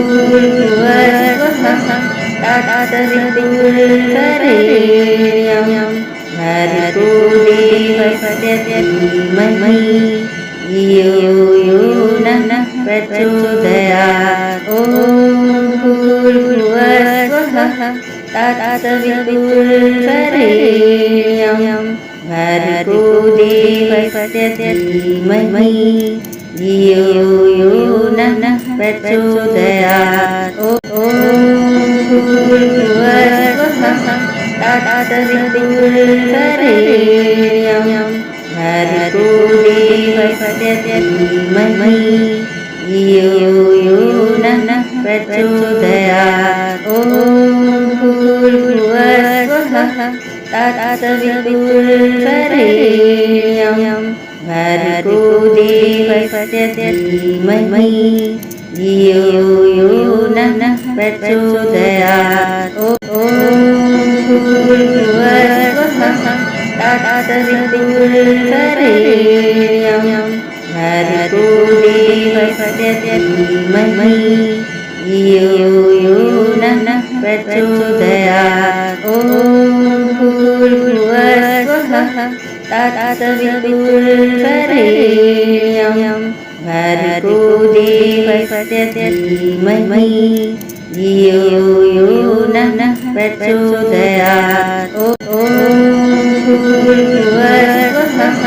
भूर्भुवस्वः तत्सवितुर्वरेण्यं भर्गो देवस्य धीमहि धियो यो नः प्रचोदयात्। ॐ भूर्भुवस्वः तत्सवितुर्वरेण्यं भर्गो देवस्य धीमहि धियो यो नः प्रचोदयात्। ॐ भूर्भुवस्वः तत्सवितुर्वरेण्यं भर्गो देवस्य धीमहि धियो यो नः प्रचोदयात्। ॐ भूर्भुवस्वः तत्सवितुर्वरेण्यं भर्गो देवस्य धीमहि धियो यो नः प्रचोदयात्। ॐ भूर्भुवस्वः तत्सवितुर्वरेण्यं भर्गो देवस्य धीमहि धियो यो नः प्रचोदयात्। ॐ भूर्भुवस्वः तत्सवितुर्वरेण्यं भर्गो देवस्य धीमहि धियो यो नः प्रचोदयात्। ॐ भूर्भुवस्वः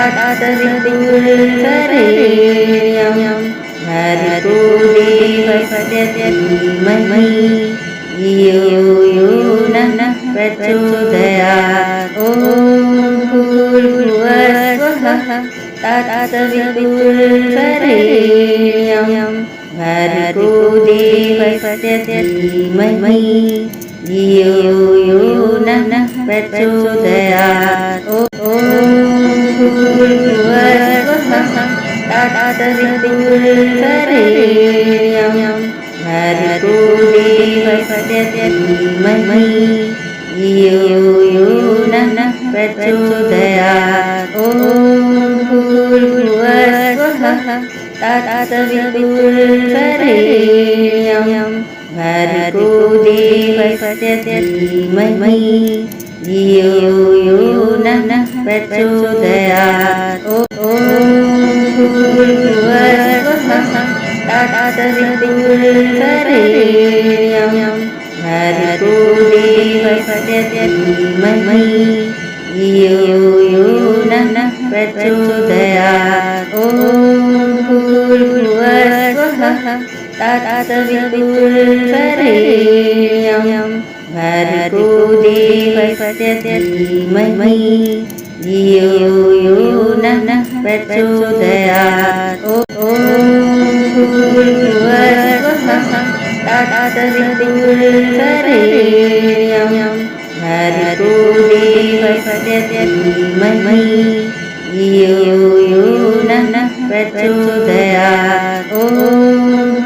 तत्सवितुर्वरेण्यं भर्गो देवस्य धीमहि धियो यो नः प्रचोदयात्। ॐ भूर्भुवस्वः तत्सवितुर्वरेण्यं भर्गो देवस्य धीमहि धियो यो नः प्रचोदयात्। ॐ भूर्भुवस्वः तत्सवितुर्वरेण्यं भर्गो देवस्य धीमहि धियो यो नः प्रचोदयात्। ॐ भूर्भुवस्वः तत्सवितुर्वरेण्यं भर्गो देवस्य धीमहि धियो यो नः प्रचोदयात्। ॐ भूर्भुवस्वः तत्सवितुर्वरेण्यं भर्गो देवस्य धीमहि धियो यो नः प्रचोदयात्। ॐ भूर्भुवस्वः तत्सवितुर्वरेण्यं भर्गो देवस्य धीमहि धियो यो नः प्रचोदयात्। ॐ भूर्भुवस्वः तत्सवितुर्वरेण्यं भर्गो देवस्य धीमहि धियो यो नः प्रचोदयात्। ॐ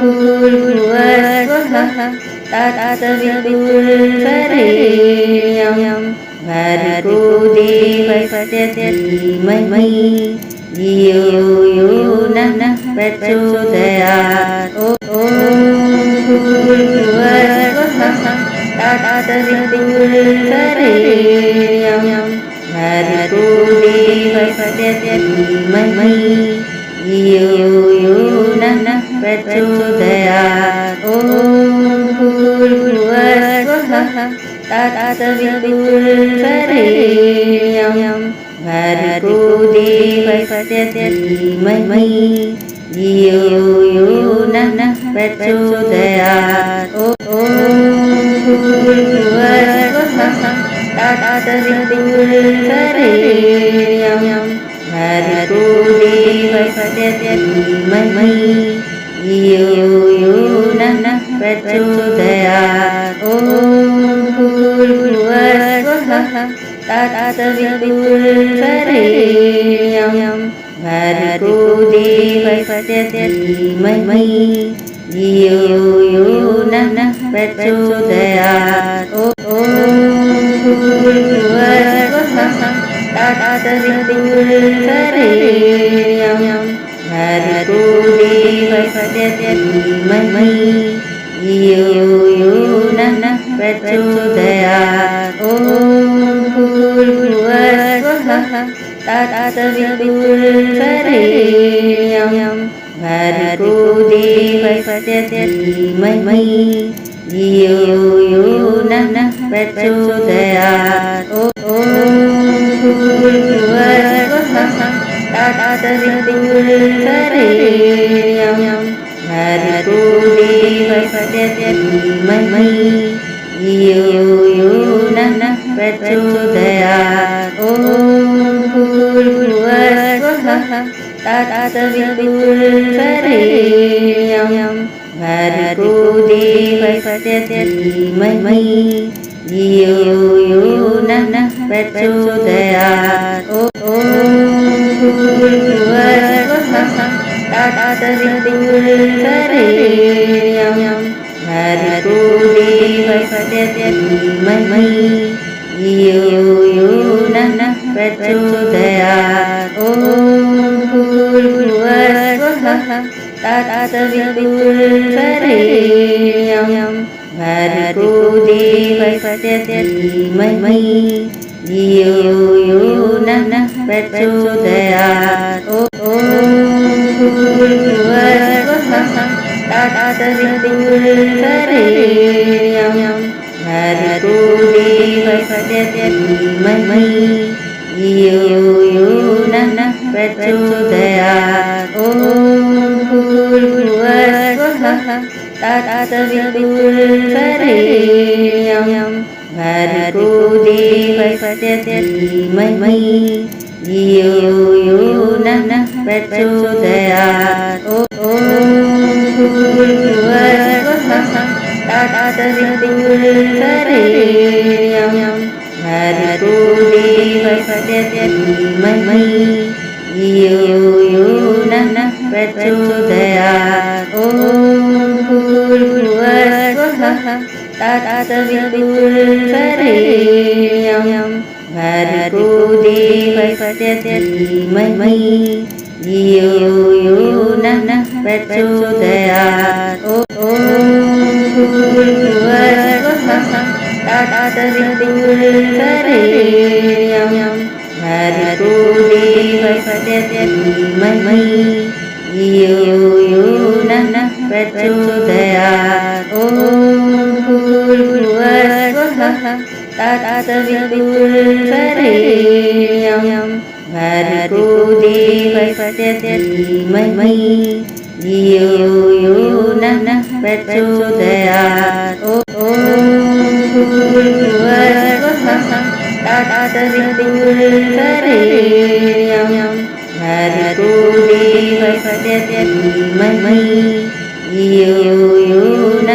भूर्भुवस्वः तत्सवितुर्वरेण्यं भर्गो देवस्य धीमहि धियो यो नः प्रचोदयात्। ॐ भूर्भुवस्वः तत्सवितुर्वरेण्यं भर्गो देवस्य धीमहि धियो यो नः प्रचोदयात्। ॐ भूर्भुवस्वः तत्सवितुर्वरेण्यं भर्गो देवस्य धीमहि धियो यो नः प्रचोदयात्। ॐ भूर्भुवस्वः तत्सवितुर्वरेण्यं भर्गो देवस्य धीमहि धियो यो नः प्रचोदयात्। ॐ भूर्भुवस्वः तत्सवितुर्वरेण्यं भर्गो देवस्य धीमहि धियो यो नः प्रचोदयात्। ॐ भूर्भुवस्वः तत्सवितुर्वरेण्यं भर्गो देवस्य धीमहि धियो यो नः प्रचोदयात् ॐ भूर्भुवस्सुवः तत्सवितुर्वरेण्यं भर्गो देवस्य धीमहि धियो यो नः प्रचोदयात् ॐ भूर्भुवस्सुवः तत्सवितुर्वरेण्यं भर्गो देवस्य धीमहि धियो यो नः प्रचोदयात् ॐ भूर्भुवस्सुवः तत्सवितुर्वरेण्यं भर्गो देवस्य धीमहि धियो यो नः प्रचोदयात् ॐ भूर्भुवस्सुवः तत्सवितुर्वरेण्यं भर्गो देवस्य धीमहि धियो यो नः प्रचोदयात् ॐ भूर्भुवस्सुवः तत्सवितुर्वरेण्यं भर्गो देवस्य धीमहि धियो यो नः प्रचोदयात् ॐ भूर्भुवस्सुवः तत्सवितुर्वरेण्यं भर्गो देवस्य धीमहि धियो यो नः प्रचोदयात् ॐ भूर्भुवस्सुवः तत्सवितुर्वरेण्यं भर्गो देवस्य धीमहि धियो यो नः प्रचोदयात् ॐ भूर्भुवस्सुवः तत्सवितुर्वरेण्यं भर्गो देवस्य धीमहि धियो यो नः प्रचोदयात् ॐ भूर्भुवस्सुवः तत्सवितुर्वरेण्यं भर्गो देवस्य धीमहि धियो यो नः प्रचोदयात् ॐ भूर्भुवस्सुवः तत्सवितुर्वरेण्यं भर्गो देवस्य धीमहि धियो यो नः प्रचोदयात् ॐ भूर्भुवस्सुवः तत्सवितुर्वरेण्यं भर्गो देवस्य धीमहि धियो यो नः प्रचोदयात् ॐ भूर्भुवस्सुवः तत्सवितुर्वरेण्यं भर्गो देवस्य धीमहि धियो यो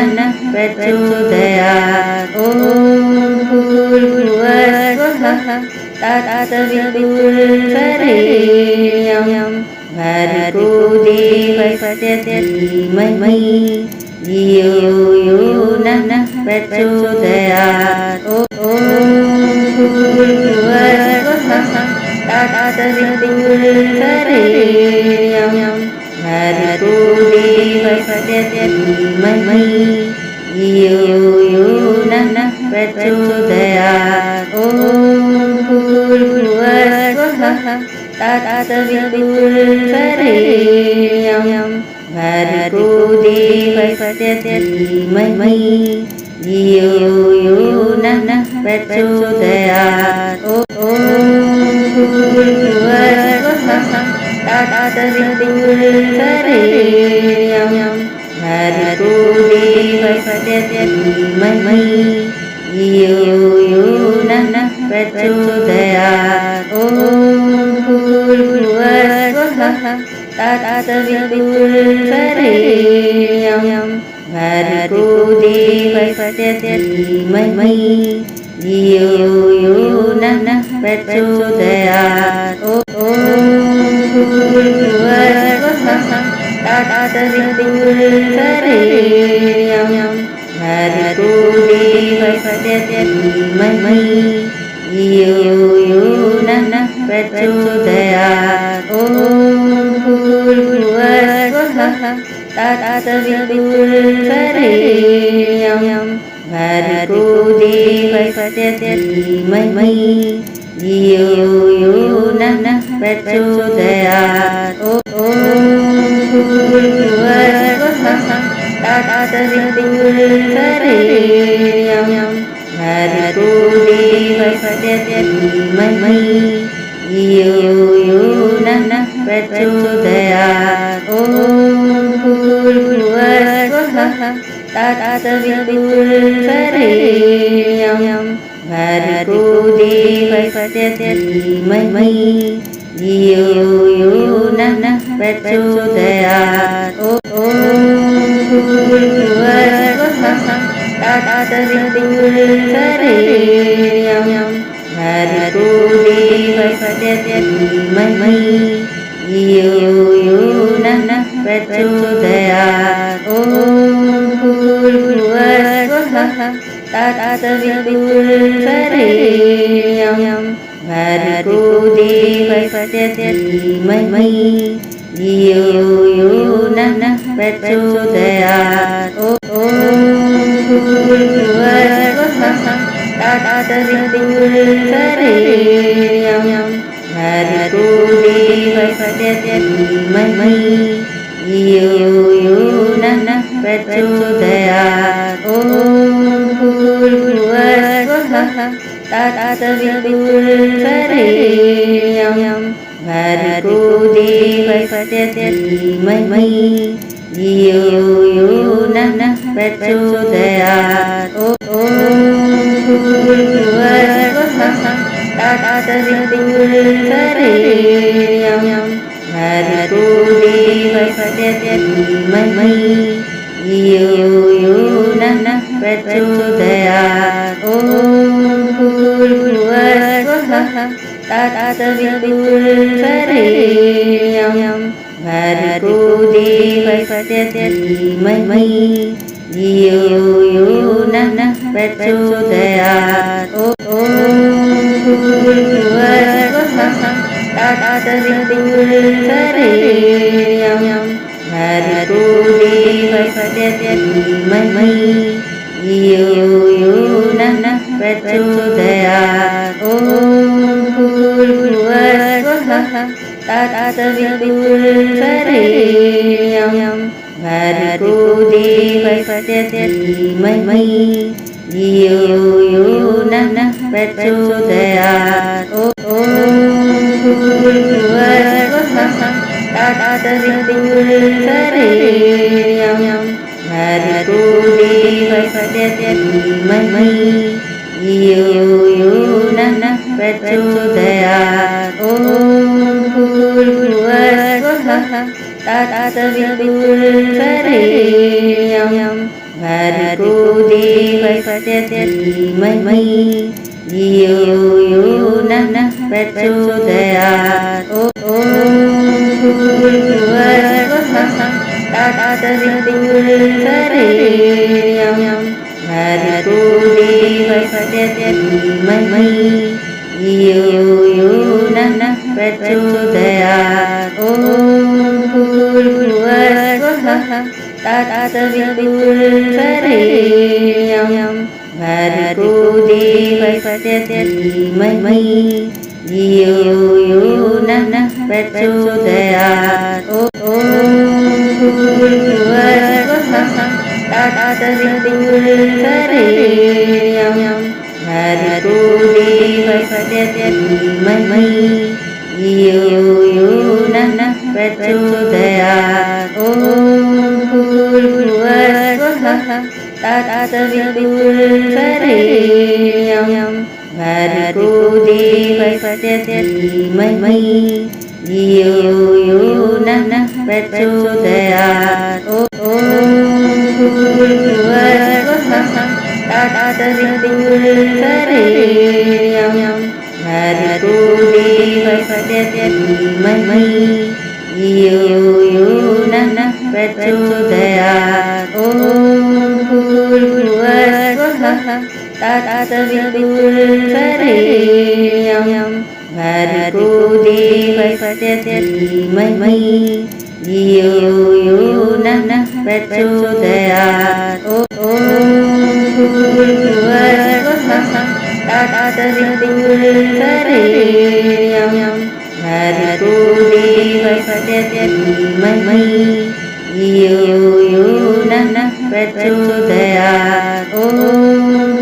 नः प्रचोदयात् ॐ भूर्भुवस्सुवः तत्सवितुर्वरेण्यं भर्गो देवस्य धीमहि धियो यो नः प्रचोदयात् ॐ भूर्भुवस्सुवः तत्सवितुर्वरेण्यं भर्गो देवस्य धीमहि धियो यो नः प्रचोदयात् ॐ भूर्भुवस्सुवः तत्सवितुर्वरेण्यं भर्गो देवस्य धीमहि धियो यो नः प्रचोदयात् ॐ भूर्भुवस्सुवः तत्सवितुर्वरेण्यं भर्गो देवस्य धीमहि धियो यो नः प्रचोदयात् ॐ भूर्भुवस्सुवः तत्सवितुर्वरेण्यं भर्गो देवस्य धीमहि धियो यो नः प्रचोदयात् ॐ भूर्भुवस्सुवः तत्सवितुर्वरेण्यं भर्गो देवस्य धीमहि धियो यो नः प्रचोदयात् ॐ भूर्भुवस्वः तत्सवितुर्वरेण्यं भर्गो देवस्य धीमहि धियो यो नः प्रचोदयात् ॐ भूर्भुवस्वः तत्सवितुर्वरेण्यं भर्गो देवस्य धीमहि धियो यो नः प्रचोदयात् ॐ भूर्भुवस्वः तत्सवितुर्वरेण्यं भर्गो देवस्य धीमहि धियो यो नः प्रचोदयात् ॐ भूर्भुवस्वः तत्सवितुर्वरेण्यं भर्गो देवस्य धीमहि धियो यो नः प्रचोदयात् ॐ भूर्भुवस्वः तत्सवितुर्वरेण्यं भर्गो देवस्य धीमहि धियो यो नः प्रचोदयात् ॐ भूर्भुवस्वः तत्सवितुर्वरेण्यं भर्गो देवस्य धीमहि धियो यो नः प्रचोदयात् ॐ भूर्भुवस्वः तत्सवितुर्वरेण्यं भर्गो देवस्य धीमहि धियो यो नः प्रचोदयात् ॐ भूर्भुवस्वः तत्सवितुर्वरेण्यं भर्गो देवस्य धीमहि धियो यो नः प्रचोदयात् ॐ भूर्भुवस्वः तत्सवितुर्वरेण्यं भर्गो देवस्य धीमहि धियो यो नः प्रचोदयात् ॐ भूर्भुवस्वः तत्सवितुर्वरेण्यं भर्गो देवस्य धीमहि धियो यो नः प्रचोदयात् ॐ भूर्भुवस्वः तत्सवितुर्वरेण्यं भर्गो देवस्य धीमहि धियो यो नः प्रचोदयात् ॐ भूर्भुवस्वः तत्सवितुर्वरेण्यं भर्गो देवस्य धीमहि धियो यो नः प्रचोदयात् ॐ भूर्भुवस्वः तत्सवितुर्वरेण्यं भर्गो देवस्य धीमहि धियो यो नः प्रचोदयात् ॐ भूर्भुवस्वः तत्सवितुर्वरेण्यं भर्गो देवस्य धीमहि धियो यो नः प्रचोदयात् ॐ भूर्भुवस्वः तत्सवितुर्वरेण्यं भर्गो देवस्य धीमहि धियो यो नः प्रचोदयात् ॐ भूर्भुवस्वः तत्सवितुर्वरेण्यं भर्गो देवस्य धीमहि धियो यो नः प्रचोदयात् ॐ भूर्भुवस्वः तत्सवितुर्वरेण्यं भर्गो देवस्य धीमहि धियो यो नः प्रचोदयात् ॐ भूर्भुवस्वः तत्सवितुर्वरेण्यं भर्गो देवस्य धीमहि धियो यो नः प्रचोदयात् ॐ भूर्भुवस्वः तत्सवितुर्वरेण्यं भर्गो देवस्य धीमहि यो नः प्रचोदयात् ॐ भूर्भुवस्सुवः तत्सवितुर्वरेण्यं भर्गो देवस्य धीमहि यो नः प्रचोदयात् ॐ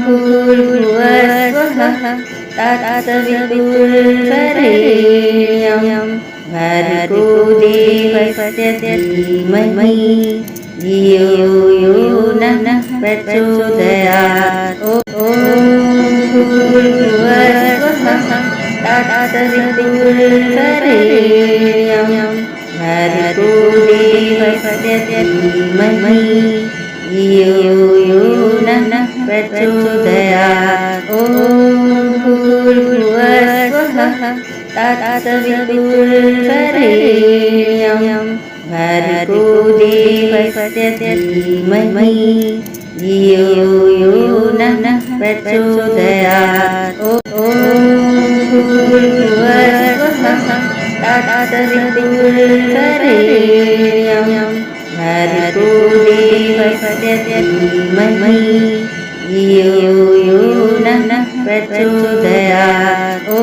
भूर्भुवस्सुवः तत्सवितुर्वरेण्यं भर्गो देवस्य धीमहि यो नः प्रचोदयात् ॐ भूर्भुवस्सुवः तत्सवितुर्वरेण्यं भर्गो देवस्य धीमहि यो नः प्रचोदयात् ॐ भूर्भुवस्सुवः तत्सवितुर्वरेण्यं भर्गो देवस्य धीमहि यो नः प्रचोदयात् ॐ भूर्भुवस्सुवः तत्सवितुर्वरेण्यं भर्गो देवस्य धीमहि यो नः प्रचोदयात् ॐ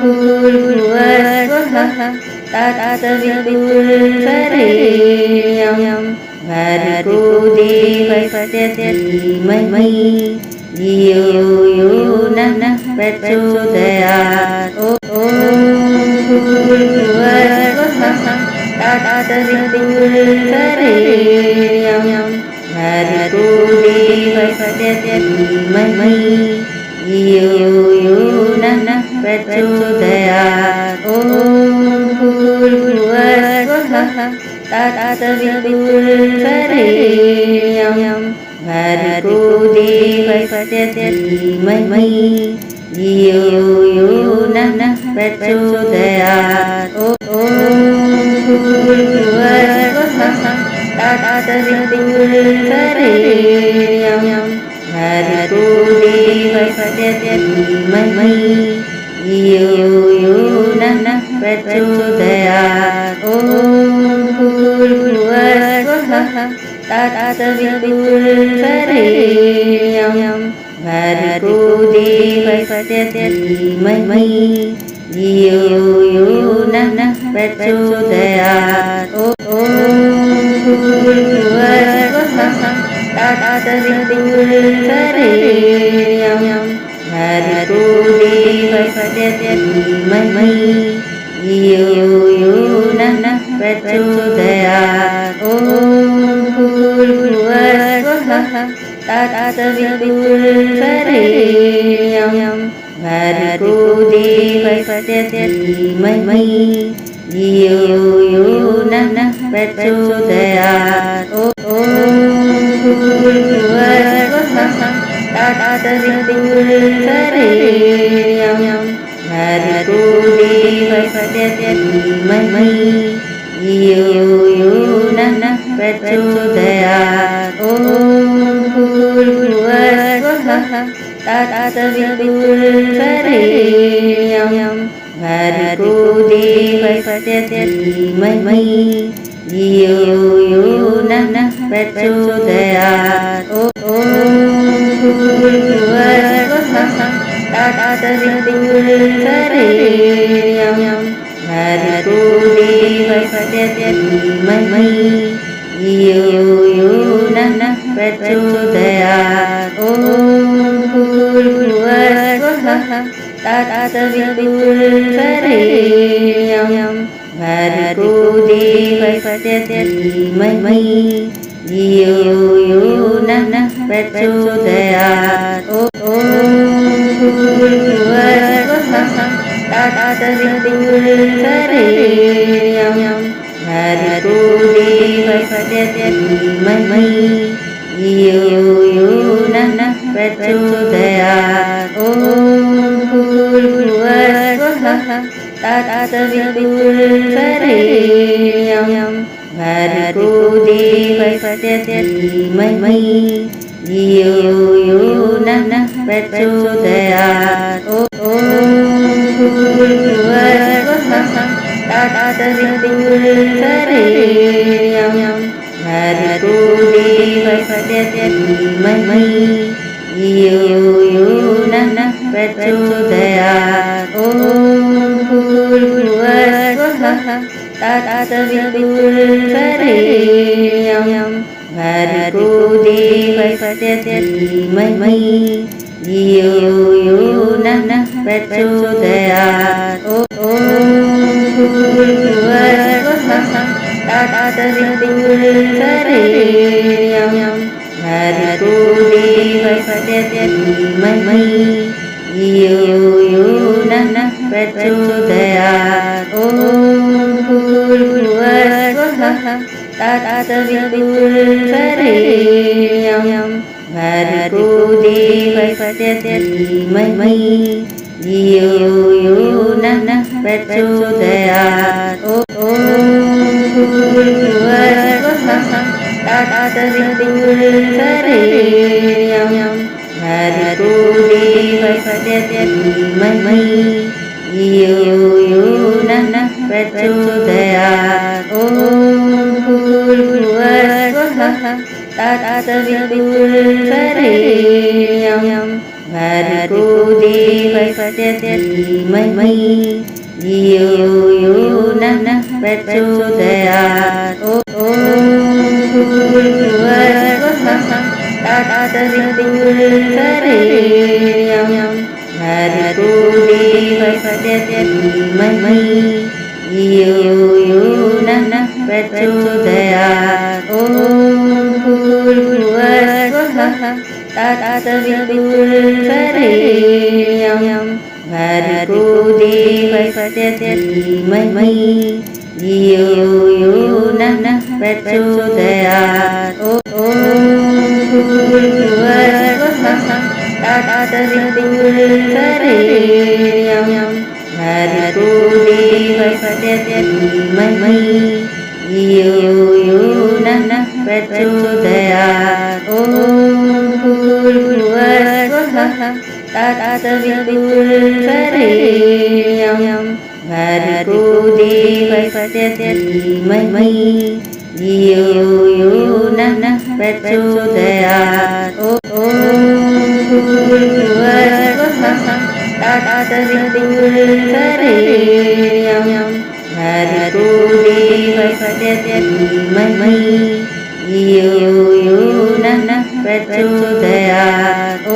भूर्भुवस्सुवः तत्सवितुर्वरेण्यं भर्गो देवस्य धीमहि यो नः प्रचोदयात् ॐ भूर्भुवस्सुवः तत्सवितुर्वरेण्यं भर्गो देवस्य धीमहि यो नः प्रचोदयात् ॐ भूर्भुवस्सुवः तत्सवितुर्वरेण्यं भर्गो देवस्य धीमहि यो नः प्रचोदयात् ॐ भूर्भुवस्सुवः तत्सवितुर्वरेण्यं भर्गो देवस्य धीमहि यो नः प्रचोदयात् ॐ भूर्भुवस्सुवः तत्सवितुर्वरेण्यं भर्गो देवस्य धीमहि यो नः प्रचोदयात् ॐ भूर्भुवस्सुवः तत्सवितुर्वरेण्यं भर्गो देवस्य धीमहि यो नः प्रचोदयात् ॐ भूर्भुवस्सुवः तत्सवितुर्वरेण्यं भर्गो देवस्य धीमहि यो नः प्रचोदयात् ॐ भूर्भुवस्सुवः तत्सवितुर्वरेण्यं भर्गो देवस्य धीमहि यो नः प्रचोदयात् ॐ भूर्भुवस्सुवः तत्सवितुर्वरेण्यं भर्गो देवस्य धीमहि यो नः प्रचोदयात् ॐ भूर्भुवस्सुवः तत्सवितुर्वरेण्यं भर्गो देवस्य धीमहि यो नः प्रचोदयात् ॐ भूर्भुवस्सुवः तत्सवितुर्वरेण्यं भर्गो देवस्य धीमहि यो नः प्रचोदयात् ॐ भूर्भुवस्सुवः तत्सवितुर्वरेण्यं भर्गो देवस्य धीमहि यो नः प्रचोदयात् ॐ भूर्भुवस्सुवः तत्सवितुर्वरेण्यं भर्गो देवस्य धीमहि यो नः प्रचोदयात् ॐ भूर्भुवस्सुवः तत्सवितुर्वरेण्यं भर्गो देवस्य धीमहि धियो यो नः प्रचोदयात्। ॐ भूर्भुवस्सुवः तत्सवितुर्वरेण्यं भर्गो देवस्य धीमहि धियो यो नः प्रचोदयात्। ॐ भूर्भुवस्सुवः तत्सवितुर्वरेण्यं भर्गो देवस्य धीमहि धियो यो नः प्रचोदयात्। ॐ भूर्भुवस्सुवः तत्सवितुर्वरेण्यं भर्गो देवस्य धीमहि धियो यो नः प्रचोदयात्। ॐ भूर्भुवस्सुवः तत्सवितुर्वरेण्यं भर्गो देवस्य धीमहि धियो यो नः प्रचोदयात्। ॐ भूर्भुवस्सुवः तत्सवितुर्वरेण्यं भर्गो देवस्य धीमहि धियो यो नः प्रचोदयात्। ॐ भूर्भुवस्सुवः तत्सवितुर्वरेण्यं भर्गो देवस्य धीमहि धियो यो नः प्रचोदयात्। ॐ भूर्भुवस्सुवः तत्सवितुर्वरेण्यं भर्गो देवस्य धीमहि धियो यो नः प्रचोदयात्। ॐ भूर्भुवस्सुवः तत्सवितुर्वरेण्यं भर्गो देवस्य धीमहि धियो यो नः प्रचोदयात्। ॐ भूर्भुवस्सुवः तत्सवितुर्वरेण्यं भर्गो देवस्य धीमहि धियो यो नः प्रचोदयात्। ॐ भूर्भुवस्सुवः तत्सवितुर्वरेण्यं भर्गो देवस्य धीमहि धियो यो नः प्रचोदयात्। ॐ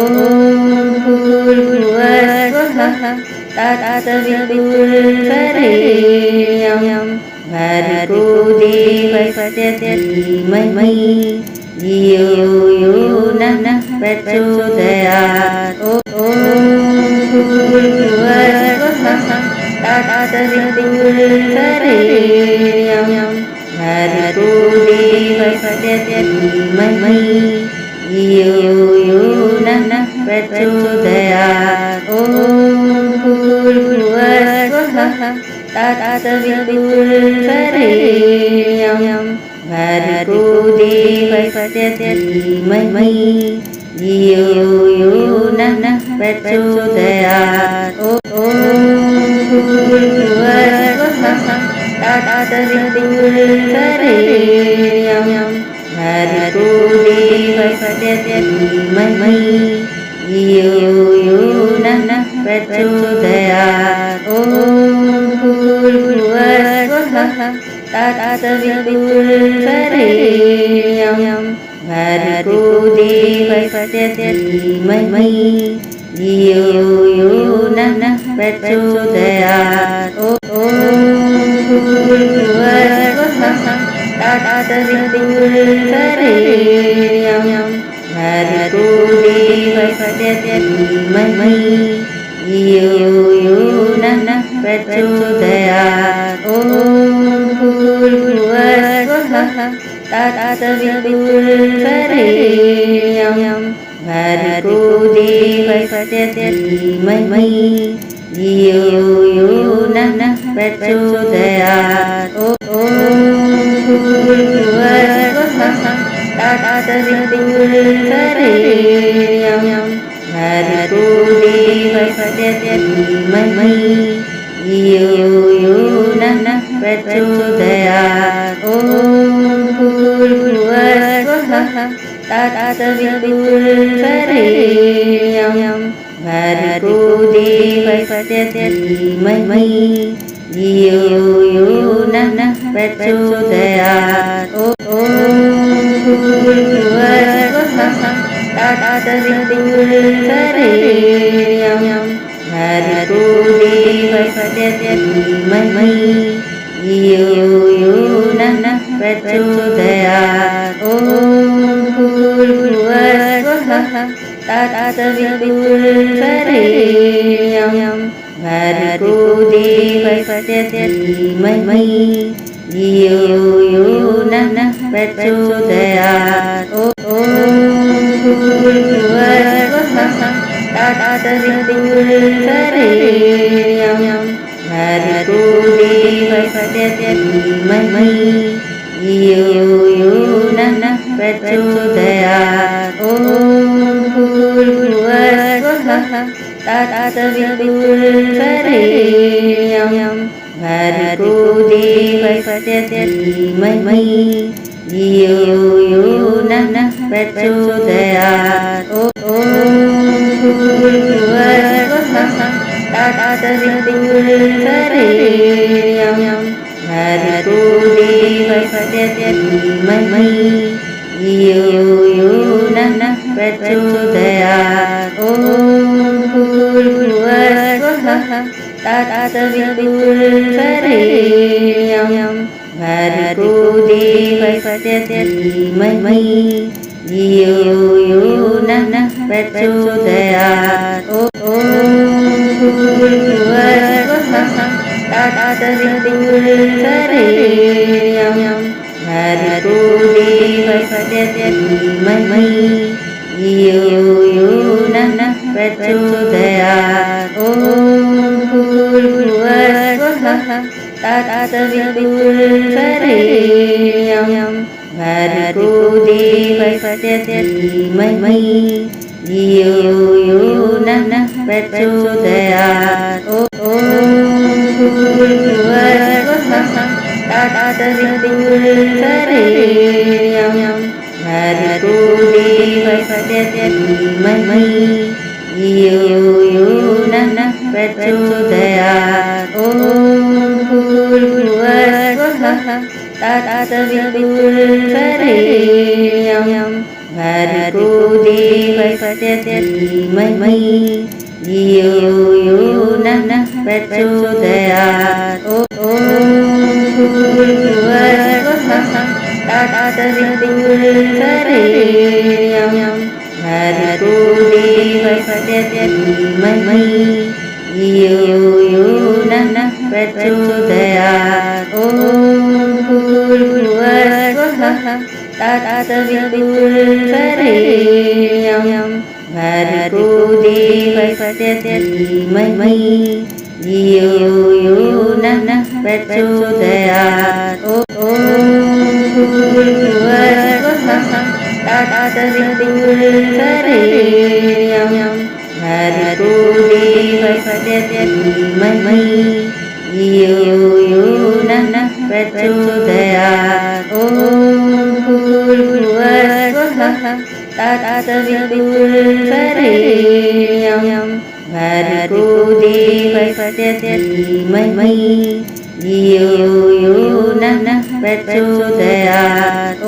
भूर्भुवस्सुवः तत्सवितुर्वरेण्यं भर्गो देवस्य धीमहि धियो यो नः प्रचोदयात्। ॐ भूर्भुवस्सुवः तत्सवितुर्वरेण्यं भर्गो देवस्य धीमहि धियो यो नः प्रचोदयात्। ॐ भूर्भुवस्सुवः तत्सवितुर्वरेण्यं भर्गो देवस्य धीमहि धियो यो नः प्रचोदयात्। ॐ भूर्भुवस्सुवः तत्सवितुर्वरेण्यं भर्गो देवस्य धीमहि धियो यो नः प्रचोदयात्। ॐ भूर्भुवस्सुवः तत्सवितुर्वरेण्यं भर्गो देवस्य धीमहि धियो यो नः प्रचोदयात्। ॐ भूर्भुवस्सुवः तत्सवितुर्वरेण्यं भर्गो देवस्य धीमहि धियो यो नः प्रचोदयात्। ॐ भूर्भुवस्सुवः तत्सवितुर्वरेण्यं भर्गो देवस्य धीमहि धियो यो नः प्रचोदयात्। ॐ भूर्भुवस्सुवः तत्सवितुर्वरेण्यं भर्गो देवस्य धीमहि धियो यो नः प्रचोदयात्। ॐ भूर्भुवस्वः तत्सवितुर्वरेण्यं भर्गो देवस्य धीमहि धियो यो नः प्रचोदयात्। ॐ भूर्भुवस्वः तत्सवितुर्वरेण्यं भर्गो देवस्य धीमहि धियो यो नः प्रचोदयात्। ॐ भूर्भुवस्वः तत्सवितुर्वरेण्यं भर्गो देवस्य धीमहि धियो यो नः प्रचोदयात्। ॐ भूर्भुवस्वः तत्सवितुर्वरेण्यं भर्गो देवस्य धीमहि धियो यो नः प्रचोदयात्। ॐ भूर्भुवस्वः तत्सवितुर्वरेण्यं भर्गो देवस्य धीमहि धियो यो नः प्रचोदयात्। ॐ भूर्भुवस्वः तत्सवितुर्वरेण्यं भर्गो देवस्य धीमहि धियो यो नः प्रचोदयात्। ॐ भूर्भुवस्वः तत्सवितुर्वरेण्यं भर्गो देवस्य धीमहि धियो यो नः प्रचोदयात्। ॐ भूर्भुवस्वः तत्सवितुर्वरेण्यं भर्गो देवस्य धीमहि धियो यो नः प्रचोदयात्। ॐ भूर्भुवस्वः तत्सवितुर्वरेण्यं भर्गो देवस्य धीमहि धियो यो नः प्रचोदयात्। ॐ भूर्भुवस्वः तत्सवितुर्वरेण्यं भर्गो देवस्य धीमहि धियो यो नः प्रचोदयात्। ॐ भूर्भुवस्वः तत्सवितुर्वरेण्यं भर्गो देवस्य धीमहि धियो यो नः प्रचोदयात्। ॐ भूर्भुवस्वः तत्सवितुर्वरेण्यं भर्गो देवस्य धीमहि धियो यो नः प्रचोदयात्। ॐ भूर्भुवस्वः तत्सवितुर्वरेण्यं भर्गो देवस्य धीमहि धियो यो नः प्रचोदयात्। ॐ भूर्भुवस्वः तत्सवितुर्वरेण्यं भर्गो देवस्य धीमहि धियो यो नः प्रचोदयात्। ॐ भूर्भुवस्वः तत्सवितुर्वरेण्यं भर्गो देवस्य धीमहि धियो यो नः प्रचोदयात्।